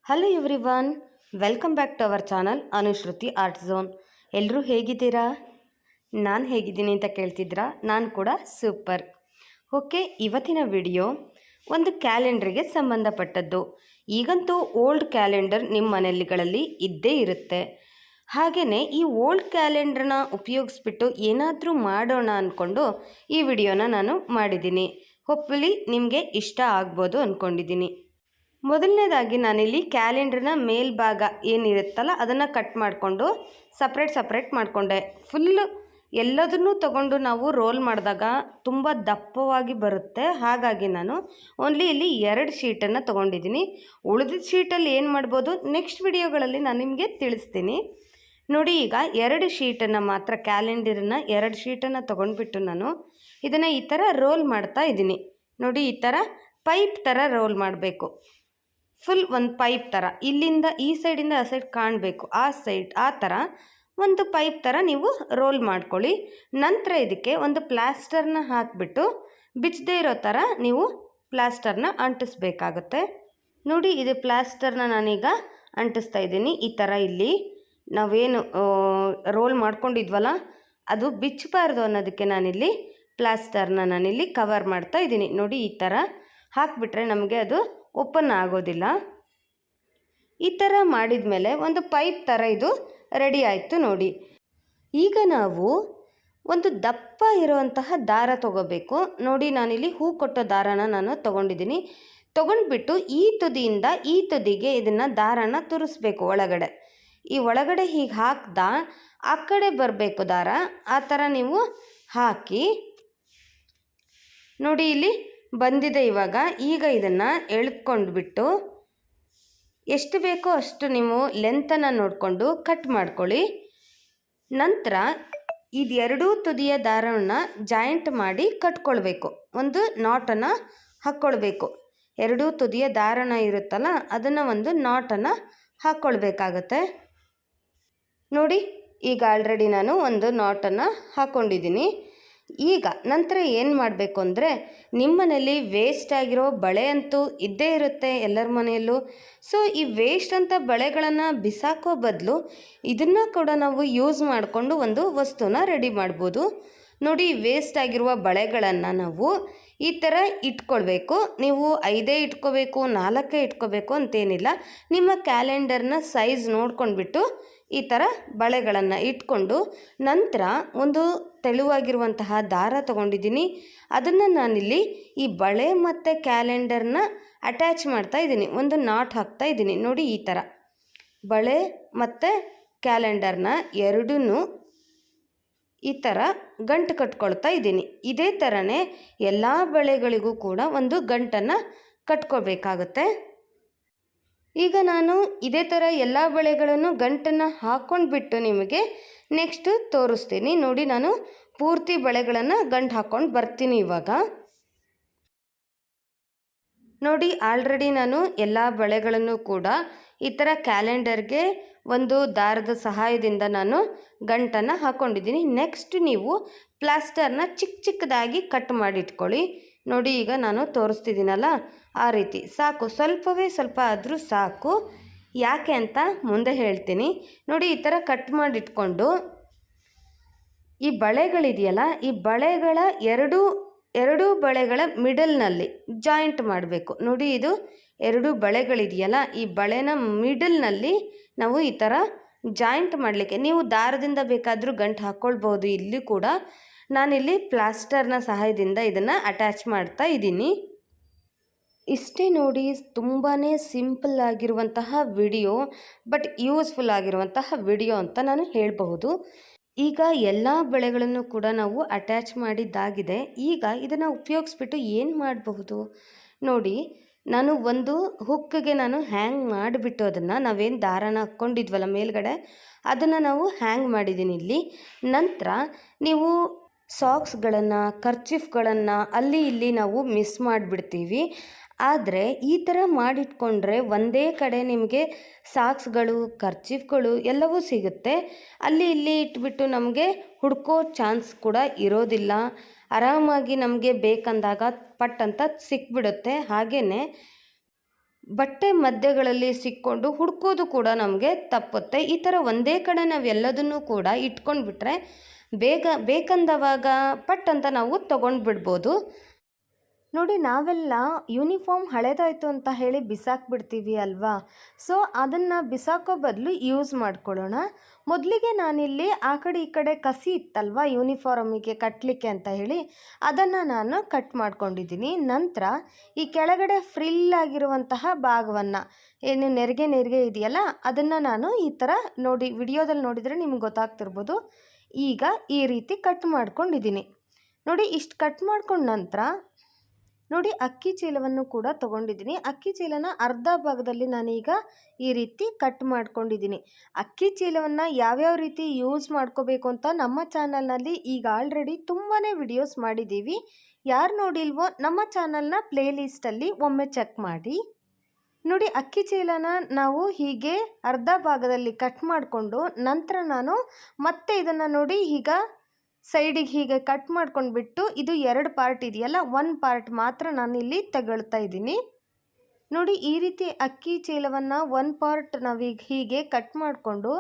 Hello everyone, welcome back to our channel Anushruti art zone. ಎಲ್ಲರೂ ಹೇಗಿದ್ದೀರಾ? ನಾನು ಹೇಗಿದ್ದೀನಿ ಅಂತ ಕೇಳ್ತಿದ್ರಾ? ನಾನು ಕೂಡ ಸೂಪರ್. ಓಕೆ, ಇವತ್ತಿನ ವಿಡಿಯೋ ಒಂದು ಕ್ಯಾಲೆಂಡ್ರಿಗೆ ಸಂಬಂಧಪಟ್ಟದ್ದು. ಈಗಂತೂ ಓಲ್ಡ್ ಕ್ಯಾಲೆಂಡರ್ ನಿಮ್ಮ ಮನೆಗಳಲ್ಲಿ ಇದ್ದೇ ಇರುತ್ತೆ. ಹಾಗೆಯೇ ಈ ಓಲ್ಡ್ ಕ್ಯಾಲೆಂಡ್ರನ್ನ ಉಪಯೋಗಿಸ್ಬಿಟ್ಟು ಏನಾದರೂ ಮಾಡೋಣ ಅಂದ್ಕೊಂಡು ಈ ವಿಡಿಯೋನ ನಾನು ಮಾಡಿದ್ದೀನಿ. ಹೋಪ್ಫುಲಿ ನಿಮಗೆ ಇಷ್ಟ ಆಗ್ಬೋದು ಅಂದ್ಕೊಂಡಿದ್ದೀನಿ. ಮೊದಲನೇದಾಗಿ ನಾನಿಲ್ಲಿ ಕ್ಯಾಲೆಂಡ್ರನ್ನ ಮೇಲ್ಭಾಗ ಏನಿರುತ್ತಲ್ಲ ಅದನ್ನು ಕಟ್ ಮಾಡಿಕೊಂಡು ಸಪ್ರೇಟ್ ಮಾಡಿಕೊಂಡೆ. ಫುಲ್ಲು ಎಲ್ಲದನ್ನೂ ತಗೊಂಡು ನಾವು ರೋಲ್ ಮಾಡಿದಾಗ ತುಂಬ ದಪ್ಪವಾಗಿ ಬರುತ್ತೆ. ಹಾಗಾಗಿ ನಾನು ಓನ್ಲಿ ಇಲ್ಲಿ 2 ಶೀಟನ್ನು ತೊಗೊಂಡಿದ್ದೀನಿ. ಉಳಿದ ಶೀಟಲ್ಲಿ ಏನು ಮಾಡ್ಬೋದು ನೆಕ್ಸ್ಟ್ ವಿಡಿಯೋಗಳಲ್ಲಿ ನಾನು ನಿಮಗೆ ತಿಳಿಸ್ತೀನಿ. ನೋಡಿ, ಈಗ 2 ಶೀಟನ್ನು ಮಾತ್ರ, ಕ್ಯಾಲೆಂಡರನ್ನ 2 ಶೀಟನ್ನು ತೊಗೊಂಡ್ಬಿಟ್ಟು ನಾನು ಇದನ್ನು ಈ ಥರ ರೋಲ್ ಮಾಡ್ತಾ ಇದ್ದೀನಿ. ನೋಡಿ, ಈ ಥರ ಪೈಪ್ ಥರ ರೋಲ್ ಮಾಡಬೇಕು. ಫುಲ್ ಒಂದು ಪೈಪ್ ಥರ, ಇಲ್ಲಿಂದ ಈ ಸೈಡಿಂದ ಆ ಸೈಡ್ ಕಾಣಬೇಕು, ಆ ಸೈಡ್ ಆ ಥರ ಒಂದು ಪೈಪ್ ಥರ ನೀವು ರೋಲ್ ಮಾಡ್ಕೊಳ್ಳಿ. ನಂತರ ಇದಕ್ಕೆ ಒಂದು ಪ್ಲಾಸ್ಟರ್ನ ಹಾಕಿಬಿಟ್ಟು ಬಿಚ್ಚದೇ ಇರೋ ಥರ ನೀವು ಪ್ಲಾಸ್ಟರ್ನ ಅಂಟಿಸ್ಬೇಕಾಗುತ್ತೆ. ನೋಡಿ, ಇದು ಪ್ಲಾಸ್ಟರ್ನ ನಾನೀಗ ಅಂಟಿಸ್ತಾ ಇದ್ದೀನಿ. ಈ ಥರ ಇಲ್ಲಿ ನಾವೇನು ರೋಲ್ ಮಾಡ್ಕೊಂಡಿದ್ವಲ್ಲ ಅದು ಬಿಚ್ಚಬಾರ್ದು ಅನ್ನೋದಕ್ಕೆ ನಾನಿಲ್ಲಿ ಪ್ಲಾಸ್ಟರ್ನ ನಾನಿಲ್ಲಿ ಕವರ್ ಮಾಡ್ತಾ ಇದ್ದೀನಿ. ನೋಡಿ, ಈ ಥರ ಹಾಕಿಬಿಟ್ರೆ ನಮಗೆ ಅದು ಓಪನ್ ಆಗೋದಿಲ್ಲ. ಈ ಥರ ಮಾಡಿದ ಮೇಲೆ ಒಂದು ಪೈಪ್ ಥರ ಇದು ರೆಡಿ ಆಯಿತು. ನೋಡಿ, ಈಗ ನಾವು ಒಂದು ದಪ್ಪ ಇರುವಂತಹ ದಾರ ತೊಗೋಬೇಕು. ನೋಡಿ, ನಾನಿಲ್ಲಿ ಹೂ ಕೊಟ್ಟೋ ದಾರನ ನಾನು ತೊಗೊಂಡಿದ್ದೀನಿ. ತೊಗೊಂಡ್ಬಿಟ್ಟು ಈ ತುದಿಯಿಂದ ಈ ತುದಿಗೆ ಇದನ್ನು ದಾರನ ತುರಿಸ್ಬೇಕು ಒಳಗಡೆ. ಈ ಒಳಗಡೆ ಹೀಗೆ ಹಾಕ್ದ ಆ ಕಡೆ ಬರಬೇಕು ದಾರ. ಆ ಥರ ನೀವು ಹಾಕಿ ನೋಡಿ, ಇಲ್ಲಿ ಬಂದಿದೆ. ಈಗ ಇದನ್ನು ಎಳ್ಕೊಂಡ್ಬಿಟ್ಟು ಎಷ್ಟು ಬೇಕೋ ಅಷ್ಟು ನೀವು ಲೆಂತನ್ನು ನೋಡಿಕೊಂಡು ಕಟ್ ಮಾಡ್ಕೊಳ್ಳಿ. ನಂತರ ಇದು 2 ತುದಿಯ ದಾರವನ್ನು ಜಾಯಿಂಟ್ ಮಾಡಿ ಕಟ್ಕೊಳ್ಬೇಕು. ಒಂದು ನಾಟನ್ನು ಹಾಕ್ಕೊಳ್ಬೇಕು. 2 ತುದಿಯ ದಾರನ ಇರುತ್ತಲ್ಲ ಅದನ್ನು ಒಂದು ನಾಟನ್ನು ಹಾಕ್ಕೊಳ್ಬೇಕಾಗತ್ತೆ. ನೋಡಿ, ಈಗ ಆಲ್ರೆಡಿ ನಾನು ಒಂದು ನಾಟನ್ನು ಹಾಕ್ಕೊಂಡಿದ್ದೀನಿ. ಈಗ ನಂತರ ಏನು ಮಾಡಬೇಕು ಅಂದರೆ, ನಿಮ್ಮ ಮನೆಯಲ್ಲಿ ವೇಸ್ಟ್ ಆಗಿರೋ ಬಳೆ ಅಂತೂ ಇದ್ದೇ ಇರುತ್ತೆ ಎಲ್ಲರ ಮನೆಯಲ್ಲೂ. ಸೊ ಈ ವೇಸ್ಟ್ ಅಂತ ಬಳೆಗಳನ್ನು ಬಿಸಾಕೋ ಬದಲು ಇದನ್ನು ಕೂಡ ನಾವು ಯೂಸ್ ಮಾಡಿಕೊಂಡು ಒಂದು ವಸ್ತುನ ರೆಡಿ ಮಾಡ್ಬೋದು. ನೋಡಿ, ವೇಸ್ಟ್ ಆಗಿರುವ ಬಳೆಗಳನ್ನು ನಾವು ಈ ಥರ ಇಟ್ಕೊಳ್ಬೇಕು. ನೀವು 5 ಇಟ್ಕೋಬೇಕು, 4 ಇಟ್ಕೋಬೇಕು ಅಂತೇನಿಲ್ಲ. ನಿಮ್ಮ ಕ್ಯಾಲೆಂಡರ್ನ ಸೈಜ್ ನೋಡ್ಕೊಂಡ್ಬಿಟ್ಟು ಈ ಥರ ಬಳೆಗಳನ್ನು ಇಟ್ಕೊಂಡು ನಂತರ ಒಂದು ತೆಳುವಾಗಿರುವಂತಹ ದಾರ ತೊಗೊಂಡಿದ್ದೀನಿ. ಅದನ್ನು ನಾನಿಲ್ಲಿ ಈ ಬಳೆ ಮತ್ತು ಕ್ಯಾಲೆಂಡರ್ನ ಅಟ್ಯಾಚ್ ಮಾಡ್ತಾ ಇದ್ದೀನಿ. ಒಂದು ನಾಟ್ ಹಾಕ್ತಾ ಇದ್ದೀನಿ. ನೋಡಿ, ಈ ಥರ ಬಳೆ ಮತ್ತು ಕ್ಯಾಲೆಂಡರ್ನ ಎರಡನ್ನೂ ಈ ಥರ ಗಂಟು ಕಟ್ಕೊಳ್ತಾ ಇದ್ದೀನಿ. ಇದೇ ಥರನೇ ಎಲ್ಲ ಬಳೆಗಳಿಗೂ ಕೂಡ ಒಂದು ಗಂಟನ್ನು ಕಟ್ಕೋಬೇಕಾಗುತ್ತೆ. ಈಗ ನಾನು ಇದೇ ಥರ ಎಲ್ಲ ಬಳೆಗಳನ್ನು ಗಂಟನ್ನು ಹಾಕ್ಕೊಂಡ್ಬಿಟ್ಟು ನಿಮಗೆ ನೆಕ್ಸ್ಟ್ ತೋರಿಸ್ತೀನಿ. ನೋಡಿ, ನಾನು ಪೂರ್ತಿ ಬಳೆಗಳನ್ನು ಗಂಟು ಹಾಕ್ಕೊಂಡು ಬರ್ತೀನಿ. ನೋಡಿ, ಆಲ್ರೆಡಿ ನಾನು ಎಲ್ಲ ಬಳೆಗಳನ್ನು ಕೂಡ ಈ ಥರ ಕ್ಯಾಲೆಂಡರ್ಗೆ ಒಂದು ದಾರದ ಸಹಾಯದಿಂದ ನಾನು ಗಂಟನ್ನು ಹಾಕ್ಕೊಂಡಿದ್ದೀನಿ. ನೆಕ್ಸ್ಟ್ ನೀವು ಪ್ಲಾಸ್ಟರ್ನ ಚಿಕ್ಕದಾಗಿ ಕಟ್ ಮಾಡಿಟ್ಕೊಳ್ಳಿ. ನೋಡಿ, ಈಗ ನಾನು ತೋರಿಸ್ತಿದ್ದೀನಲ್ಲ ಆ ರೀತಿ ಸಾಕು. ಸ್ವಲ್ಪ ಆದರೂ ಸಾಕು. ಯಾಕೆ ಅಂತ ಮುಂದೆ ಹೇಳ್ತೀನಿ. ನೋಡಿ, ಈ ಥರ ಕಟ್ ಮಾಡಿಟ್ಕೊಂಡು ಈ ಬಳೆಗಳಿದೆಯಲ್ಲ, ಈ ಬಳೆಗಳ ಎರಡು ಬಳೆಗಳ ಮಿಡಲ್ನಲ್ಲಿ ಜಾಯಿಂಟ್ ಮಾಡಬೇಕು. ನೋಡಿ, ಇದು 2 ಬಳೆಗಳಿದೆಯಲ್ಲ, ಈ ಬಳೆನ ಮಿಡಲ್ನಲ್ಲಿ ನಾವು ಈ ಥರ ಜಾಯಿಂಟ್ ಮಾಡಲಿಕ್ಕೆ ನೀವು ದಾರದಿಂದ ಬೇಕಾದರೂ ಗಂಟು ಹಾಕ್ಕೊಳ್ಬೋದು. ಇಲ್ಲಿ ಕೂಡ ನಾನಿಲ್ಲಿ ಪ್ಲಾಸ್ಟರ್ನ ಸಹಾಯದಿಂದ ಇದನ್ನು ಅಟ್ಯಾಚ್ ಮಾಡ್ತಾ ಇದ್ದೀನಿ. ಇಷ್ಟೇ ನೋಡಿ, ತುಂಬಾ ಸಿಂಪಲ್ ಆಗಿರುವಂತಹ ವಿಡಿಯೋ, ಬಟ್ ಯೂಸ್ಫುಲ್ ಆಗಿರುವಂತಹ ವಿಡಿಯೋ ಅಂತ ನಾನು ಹೇಳಬಹುದು. ಈಗ ಎಲ್ಲ ಬಳೆಗಳನ್ನು ಕೂಡ ನಾವು ಅಟ್ಯಾಚ್ ಮಾಡಿದ್ದಾಗಿದೆ. ಈಗ ಇದನ್ನು ಉಪಯೋಗಿಸ್ಬಿಟ್ಟು ಏನು ಮಾಡಬಹುದು ನೋಡಿ, ನಾನು ಒಂದು ಹುಕ್ಕಿಗೆ ನಾನು ಹ್ಯಾಂಗ್ ಮಾಡಿಬಿಟ್ಟು ಅದನ್ನು ನಾವೇನು ದಾರನ ಹಾಕ್ಕೊಂಡಿದ್ವಲ್ಲ ಮೇಲ್ಗಡೆ ಅದನ್ನು ನಾವು ಹ್ಯಾಂಗ್ ಮಾಡಿದ್ದೀನಿ ಇಲ್ಲಿ. ನಂತರ ನೀವು ಸಾಕ್ಸ್ಗಳನ್ನು, ಕರ್ಚಿಫ್ಗಳನ್ನು ಅಲ್ಲಿ ಇಲ್ಲಿ ನಾವು ಮಿಸ್ ಮಾಡಿಬಿಡ್ತೀವಿ. ಆದರೆ ಈ ಥರ ಮಾಡಿಟ್ಕೊಂಡ್ರೆ ಒಂದೇ ಕಡೆ ನಿಮಗೆ ಸಾಕ್ಸ್ಗಳು, ಕರ್ಚಿಫ್ಗಳು ಎಲ್ಲವೂ ಸಿಗುತ್ತೆ. ಅಲ್ಲಿ ಇಲ್ಲಿ ಇಟ್ಬಿಟ್ಟು ನಮಗೆ ಹುಡ್ಕೋ ಚಾನ್ಸ್ ಕೂಡ ಇರೋದಿಲ್ಲ. ಆರಾಮಾಗಿ ನಮಗೆ ಬೇಕಂದಾಗ ಪಟ್ ಅಂತ ಸಿಕ್ಬಿಡುತ್ತೆ. ಹಾಗೆಯೇ ಬಟ್ಟೆ ಮಧ್ಯಗಳಲ್ಲಿ ಸಿಕ್ಕೊಂಡು ಹುಡ್ಕೋದು ಕೂಡ ನಮಗೆ ತಪ್ಪುತ್ತೆ. ಈ ಥರ ಒಂದೇ ಕಡೆ ನಾವೆಲ್ಲದನ್ನು ಕೂಡ ಇಟ್ಕೊಂಡ್ಬಿಟ್ರೆ ಬೇಕಂದವಾಗ ಪಟ್ ಅಂತ ನಾವು ತೊಗೊಂಡು ಬಿಡ್ಬೋದು. ನೋಡಿ, ನಾವೆಲ್ಲ ಯೂನಿಫಾರ್ಮ್ ಹಳೇದಾಯಿತು ಅಂತ ಹೇಳಿ ಬಿಸಾಕ್ಬಿಡ್ತೀವಿ ಅಲ್ವಾ? ಸೊ ಅದನ್ನು ಬಿಸಾಕೋ ಬದಲು ಯೂಸ್ ಮಾಡ್ಕೊಳ್ಳೋಣ. ಮೊದಲಿಗೆ ನಾನಿಲ್ಲಿ ಆ ಕಡೆ ಈ ಕಡೆ ಕಸಿ ಇತ್ತಲ್ವ ಯೂನಿಫಾರ್ಮಿಗೆ ಕಟ್ಟಲಿಕ್ಕೆ ಅಂತ ಹೇಳಿ, ಅದನ್ನು ನಾನು ಕಟ್ ಮಾಡ್ಕೊಂಡಿದ್ದೀನಿ. ನಂತರ ಈ ಕೆಳಗಡೆ ಫ್ರಿಲ್ ಆಗಿರುವಂತಹ ಭಾಗವನ್ನು, ಏನು ನೆರಿಗೆ ಇದೆಯಲ್ಲ, ಅದನ್ನು ನಾನು ಈ ಥರ ನೋಡಿ, ವಿಡಿಯೋದಲ್ಲಿ ನೋಡಿದರೆ ನಿಮ್ಗೆ ಗೊತ್ತಾಗ್ತಿರ್ಬೋದು. ಈಗ ಈ ರೀತಿ ಕಟ್ ಮಾಡ್ಕೊಂಡಿದ್ದೀನಿ. ನೋಡಿ, ಇಷ್ಟು ಕಟ್ ಮಾಡ್ಕೊಂಡ ನಂತರ ನೋಡಿ, ಅಕ್ಕಿ ಚೀಲವನ್ನು ಕೂಡ ತೊಗೊಂಡಿದ್ದೀನಿ. ಅಕ್ಕಿ ಚೀಲನ ಅರ್ಧ ಭಾಗದಲ್ಲಿ ನಾನೀಗ ಈ ರೀತಿ ಕಟ್ ಮಾಡ್ಕೊಂಡಿದ್ದೀನಿ. ಅಕ್ಕಿ ಚೀಲವನ್ನು ಯಾವ್ಯಾವ ರೀತಿ ಯೂಸ್ ಮಾಡ್ಕೋಬೇಕು ಅಂತ ನಮ್ಮ ಚಾನಲ್ನಲ್ಲಿ ಈಗ ಆಲ್ರೆಡಿ ತುಂಬಾ ವಿಡಿಯೋಸ್ ಮಾಡಿದ್ದೀವಿ. ಯಾರು ನೋಡಿಲ್ವೋ ನಮ್ಮ ಚಾನಲ್ನ ಪ್ಲೇಲಿಸ್ಟಲ್ಲಿ ಒಮ್ಮೆ ಚೆಕ್ ಮಾಡಿ. ನೋಡಿ, ಅಕ್ಕಿ ಚೀಲನ ನಾವು ಹೀಗೆ ಅರ್ಧ ಭಾಗದಲ್ಲಿ ಕಟ್ ಮಾಡಿಕೊಂಡು ನಂತರ ನಾನು ಮತ್ತೆ ಇದನ್ನು ನೋಡಿ ಈಗ ಸೈಡಿಗೆ ಹೀಗೆ ಕಟ್ ಮಾಡ್ಕೊಂಡ್ಬಿಟ್ಟು, ಇದು 2 ಪಾರ್ಟ್ ಇದೆಯಲ್ಲ, 1 ಪಾರ್ಟ್ ಮಾತ್ರ ನಾನಿಲ್ಲಿ ತಗೊಳ್ತಾ ಇದ್ದೀನಿ. ನೋಡಿ, ಈ ರೀತಿ ಅಕ್ಕಿ ಚೀಲವನ್ನು 1 ಪಾರ್ಟ್ ನಾವೀಗ ಹೀಗೆ ಕಟ್ ಮಾಡಿಕೊಂಡು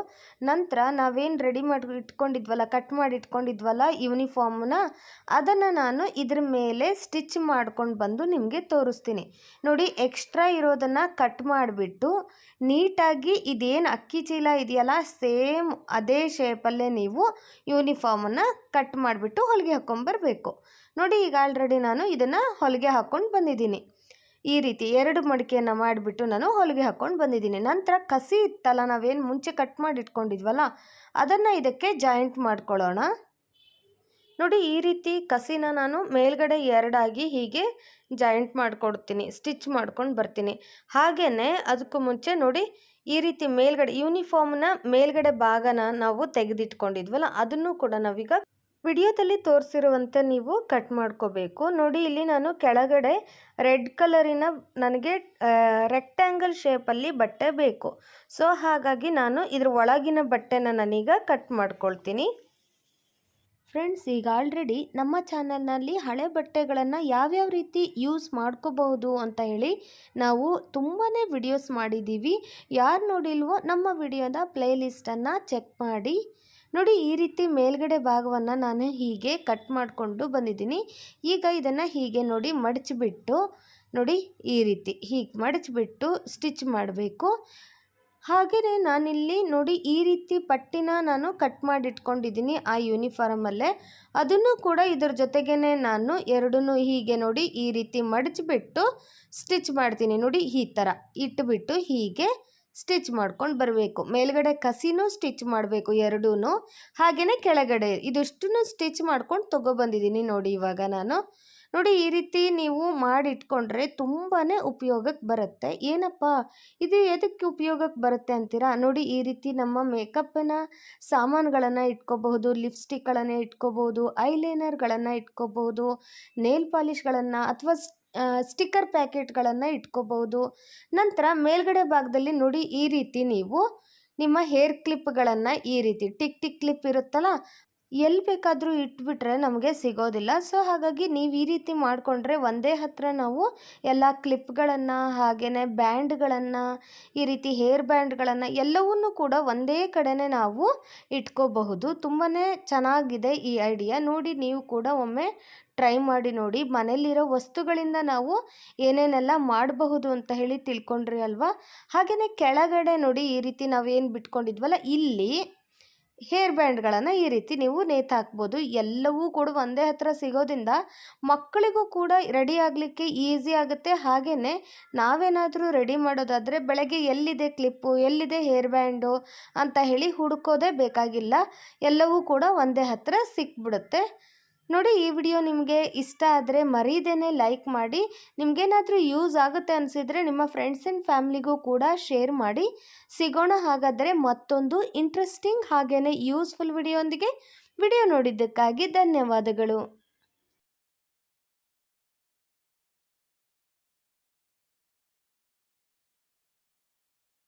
ನಂತರ ನಾವೇನು ರೆಡಿ ಮಾಡಿ ಇಟ್ಕೊಂಡಿದ್ವಲ್ಲ, ಕಟ್ ಮಾಡಿ ಇಟ್ಕೊಂಡಿದ್ವಲ್ಲ ಯೂನಿಫಾರ್ಮನ್ನ, ಅದನ್ನು ನಾನು ಇದ್ರ ಮೇಲೆ ಸ್ಟಿಚ್ ಮಾಡ್ಕೊಂಡು ಬಂದು ನಿಮಗೆ ತೋರಿಸ್ತೀನಿ. ನೋಡಿ, ಎಕ್ಸ್ಟ್ರಾ ಇರೋದನ್ನು ಕಟ್ ಮಾಡಿಬಿಟ್ಟು ನೀಟಾಗಿ ಇದೇನು ಅಕ್ಕಿ ಚೀಲ ಇದೆಯಲ್ಲ, ಸೇಮ್ ಅದೇ ಶೇಪಲ್ಲೇ ನೀವು ಯೂನಿಫಾರ್ಮನ್ನು ಕಟ್ ಮಾಡಿಬಿಟ್ಟು ಹೊಲಿಗೆ ಹಾಕ್ಕೊಂಬರ್ಬೇಕು. ನೋಡಿ, ಈಗ ಆಲ್ರೆಡಿ ನಾನು ಇದನ್ನು ಹೊಲಿಗೆ ಹಾಕ್ಕೊಂಡು ಬಂದಿದ್ದೀನಿ. ಈ ರೀತಿ 2 ಮಡಿಕೆಯನ್ನು ಮಾಡಿಬಿಟ್ಟು ನಾನು ಹೊಲಿಗೆ ಹಾಕ್ಕೊಂಡು ಬಂದಿದ್ದೀನಿ. ನಂತರ ಕಸಿ ಇತ್ತಲ್ಲ, ನಾವೇನು ಮುಂಚೆ ಕಟ್ ಮಾಡಿ ಇಟ್ಕೊಂಡಿದ್ವಲ್ಲ, ಅದನ್ನು ಇದಕ್ಕೆ ಜಾಯಿಂಟ್ ಮಾಡ್ಕೊಳ್ಳೋಣ. ನೋಡಿ, ಈ ರೀತಿ ಕಸಿನ ನಾನು ಮೇಲ್ಗಡೆ 2 ಆಗಿ ಹೀಗೆ ಜಾಯಿಂಟ್ ಮಾಡಿಕೊಡ್ತೀನಿ, ಸ್ಟಿಚ್ ಮಾಡ್ಕೊಂಡು ಬರ್ತೀನಿ. ಹಾಗೆಯೇ ಅದಕ್ಕೂ ಮುಂಚೆ ನೋಡಿ, ಈ ರೀತಿ ಮೇಲ್ಗಡೆ ಯೂನಿಫಾರ್ಮ್ನ ಮೇಲ್ಗಡೆ ಭಾಗನ ನಾವು ತೆಗೆದಿಟ್ಕೊಂಡಿದ್ವಲ್ಲ, ಅದನ್ನು ಕೂಡ ನಾವೀಗ ವಿಡಿಯೋದಲ್ಲಿ ತೋರಿಸಿರುವಂತೆ ನೀವು ಕಟ್ ಮಾಡ್ಕೋಬೇಕು. ನೋಡಿ, ಇಲ್ಲಿ ನಾನು ಕೆಳಗಡೆ ರೆಡ್ ಕಲರಿನ ನನಗೆ ರೆಕ್ಟ್ಯಾಂಗಲ್ ಶೇಪಲ್ಲಿ ಬಟ್ಟೆ ಬೇಕು. ಸೊ ಹಾಗಾಗಿ ನಾನು ಇದ್ರ ಒಳಗಿನ ಬಟ್ಟೆನ ನಾನೀಗ ಕಟ್ ಮಾಡ್ಕೊಳ್ತೀನಿ. ಫ್ರೆಂಡ್ಸ್, ಈಗ ಆಲ್ರೆಡಿ ನಮ್ಮ ಚಾನಲ್ನಲ್ಲಿ ಹಳೆ ಬಟ್ಟೆಗಳನ್ನು ಯಾವ್ಯಾವ ರೀತಿ ಯೂಸ್ ಮಾಡ್ಕೋಬಹುದು ಅಂತ ಹೇಳಿ ನಾವು ತುಂಬಾ ವಿಡಿಯೋಸ್ ಮಾಡಿದ್ದೀವಿ. ಯಾರು ನೋಡಿಲ್ವೋ ನಮ್ಮ ವಿಡಿಯೋದ ಪ್ಲೇಲಿಸ್ಟನ್ನು ಚೆಕ್ ಮಾಡಿ. ನೋಡಿ, ಈ ರೀತಿ ಮೇಲ್ಗಡೆ ಭಾಗವನ್ನು ನಾನು ಹೀಗೆ ಕಟ್ ಮಾಡಿಕೊಂಡು ಬಂದಿದ್ದೀನಿ. ಈಗ ಇದನ್ನು ಹೀಗೆ ನೋಡಿ ಮಡಚಿಬಿಟ್ಟು, ನೋಡಿ ಈ ರೀತಿ ಹೀಗೆ ಮಡಚಿಬಿಟ್ಟು ಸ್ಟಿಚ್ ಮಾಡಬೇಕು. ಹಾಗೆಯೇ ನಾನಿಲ್ಲಿ ನೋಡಿ ಈ ರೀತಿ ಪಟ್ಟಿನ ನಾನು ಕಟ್ ಮಾಡಿ ಇಟ್ಕೊಂಡಿದ್ದೀನಿ ಆ ಯೂನಿಫಾರ್ಮಲ್ಲೇ. ಅದನ್ನು ಕೂಡ ಇದ್ರ ಜೊತೆಗೇ ನಾನು ಎರಡನ್ನೂ ಹೀಗೆ ನೋಡಿ ಈ ರೀತಿ ಮಡಚಿಬಿಟ್ಟು ಸ್ಟಿಚ್ ಮಾಡ್ತೀನಿ. ನೋಡಿ, ಈ ಥರ ಇಟ್ಬಿಟ್ಟು ಹೀಗೆ ಸ್ಟಿಚ್ ಮಾಡ್ಕೊಂಡು ಬರಬೇಕು. ಮೇಲ್ಗಡೆ ಕಸಿನೂ ಸ್ಟಿಚ್ ಮಾಡಬೇಕು ಎರಡೂ, ಹಾಗೆಯೇ ಕೆಳಗಡೆ ಇದಿಷ್ಟನ್ನು ಸ್ಟಿಚ್ ಮಾಡ್ಕೊಂಡು ತೊಗೊಬಂದಿದ್ದೀನಿ. ನೋಡಿ, ಇವಾಗ ನಾನು ನೋಡಿ ಈ ರೀತಿ ನೀವು ಮಾಡಿಟ್ಕೊಂಡ್ರೆ ತುಂಬಾ ಉಪಯೋಗಕ್ಕೆ ಬರುತ್ತೆ. ಏನಪ್ಪ ಇದು ಎದಕ್ಕೆ ಉಪಯೋಗಕ್ಕೆ ಬರುತ್ತೆ ಅಂತೀರಾ? ನೋಡಿ, ಈ ರೀತಿ ನಮ್ಮ ಮೇಕಪ್ಪಿನ ಸಾಮಾನುಗಳನ್ನು ಇಟ್ಕೋಬಹುದು, ಲಿಪ್ಸ್ಟಿಕ್ಗಳನ್ನು ಇಟ್ಕೋಬಹುದು, ಐಲೈನರ್ಗಳನ್ನು ಇಟ್ಕೋಬಹುದು, ನೇಲ್ ಪಾಲಿಷ್ಗಳನ್ನು ಅಥವಾ ಸ್ಟಿಕ್ಕರ್ ಪ್ಯಾಕೆಟ್ಗಳನ್ನು ಇಟ್ಕೋಬಹುದು. ನಂತರ ಮೇಲ್ಗಡೆ ಭಾಗದಲ್ಲಿ ನೋಡಿ ಈ ರೀತಿ ನೀವು ನಿಮ್ಮ ಹೇರ್ ಕ್ಲಿಪ್ಗಳನ್ನು ಈ ರೀತಿ ಟಿಕ್ ಕ್ಲಿಪ್ ಇರುತ್ತಲ್ಲ, ಎಲ್ಲಿ ಬೇಕಾದರೂ ಇಟ್ಬಿಟ್ರೆ ನಮಗೆ ಸಿಗೋದಿಲ್ಲ. ಸೊ ಹಾಗಾಗಿ ನೀವು ಈ ರೀತಿ ಮಾಡಿಕೊಂಡ್ರೆ ಒಂದೇ ಹತ್ರ ನಾವು ಎಲ್ಲ ಕ್ಲಿಪ್ಗಳನ್ನು ಹಾಗೆಯೇ ಬ್ಯಾಂಡ್ಗಳನ್ನು, ಈ ರೀತಿ ಹೇರ್ ಬ್ಯಾಂಡ್ಗಳನ್ನು ಎಲ್ಲವನ್ನೂ ಕೂಡ ಒಂದೇ ಕಡೆನೇ ನಾವು ಇಟ್ಕೋಬಹುದು. ತುಂಬಾ ಚೆನ್ನಾಗಿದೆ ಈ ಐಡಿಯಾ. ನೋಡಿ, ನೀವು ಕೂಡ ಒಮ್ಮೆ ಟ್ರೈ ಮಾಡಿ ನೋಡಿ. ಮನೆಯಲ್ಲಿರೋ ವಸ್ತುಗಳಿಂದ ನಾವು ಏನೇನೆಲ್ಲ ಮಾಡಬಹುದು ಅಂತ ಹೇಳಿ ತಿಳ್ಕೊಂಡ್ರಿ ಅಲ್ವಾ? ಹಾಗೆಯೇ ಕೆಳಗಡೆ ನೋಡಿ ಈ ರೀತಿ ನಾವೇನು ಬಿಟ್ಕೊಂಡಿದ್ವಲ್ಲ, ಇಲ್ಲಿ ಹೇರ್ ಬ್ಯಾಂಡ್ಗಳನ್ನು ಈ ರೀತಿ ನೀವು ನೇತಾಕ್ಬೋದು. ಎಲ್ಲವೂ ಕೂಡ ಒಂದೇ ಹತ್ರ ಸಿಗೋದ್ರಿಂದ ಮಕ್ಕಳಿಗೂ ಕೂಡ ರೆಡಿ ಆಗಲಿಕ್ಕೆ ಈಸಿ ಆಗುತ್ತೆ. ಹಾಗೆಯೇ ನಾವೇನಾದರೂ ರೆಡಿ ಮಾಡೋದಾದರೆ ಬೆಳಗ್ಗೆ ಎಲ್ಲಿದೆ ಕ್ಲಿಪ್ಪು, ಎಲ್ಲಿದೆ ಹೇರ್ ಬ್ಯಾಂಡು ಅಂತ ಹೇಳಿ ಹುಡುಕೋದೇ ಬೇಕಾಗಿಲ್ಲ. ಎಲ್ಲವೂ ಕೂಡ ಒಂದೇ ಹತ್ರ ಸಿಕ್ಬಿಡುತ್ತೆ. ನೋಡಿ, ಈ ವಿಡಿಯೋ ನಿಮಗೆ ಇಷ್ಟ ಆದರೆ ಮರೀದೇನೆ ಲೈಕ್ ಮಾಡಿ. ನಿಮಗೇನಾದರೂ ಯೂಸ್ ಆಗುತ್ತೆ ಅನಿಸಿದರೆ ನಿಮ್ಮ ಫ್ರೆಂಡ್ಸ್ ಆ್ಯಂಡ್ ಫ್ಯಾಮ್ಲಿಗೂ ಕೂಡ ಶೇರ್ ಮಾಡಿ. ಸಿಗೋಣ ಹಾಗಾದರೆ ಮತ್ತೊಂದು ಇಂಟ್ರೆಸ್ಟಿಂಗ್ ಹಾಗೆಯೇ ಯೂಸ್ಫುಲ್ ವಿಡಿಯೋಂದಿಗೆ. ವಿಡಿಯೋ ನೋಡಿದ್ದಕ್ಕಾಗಿ ಧನ್ಯವಾದಗಳು.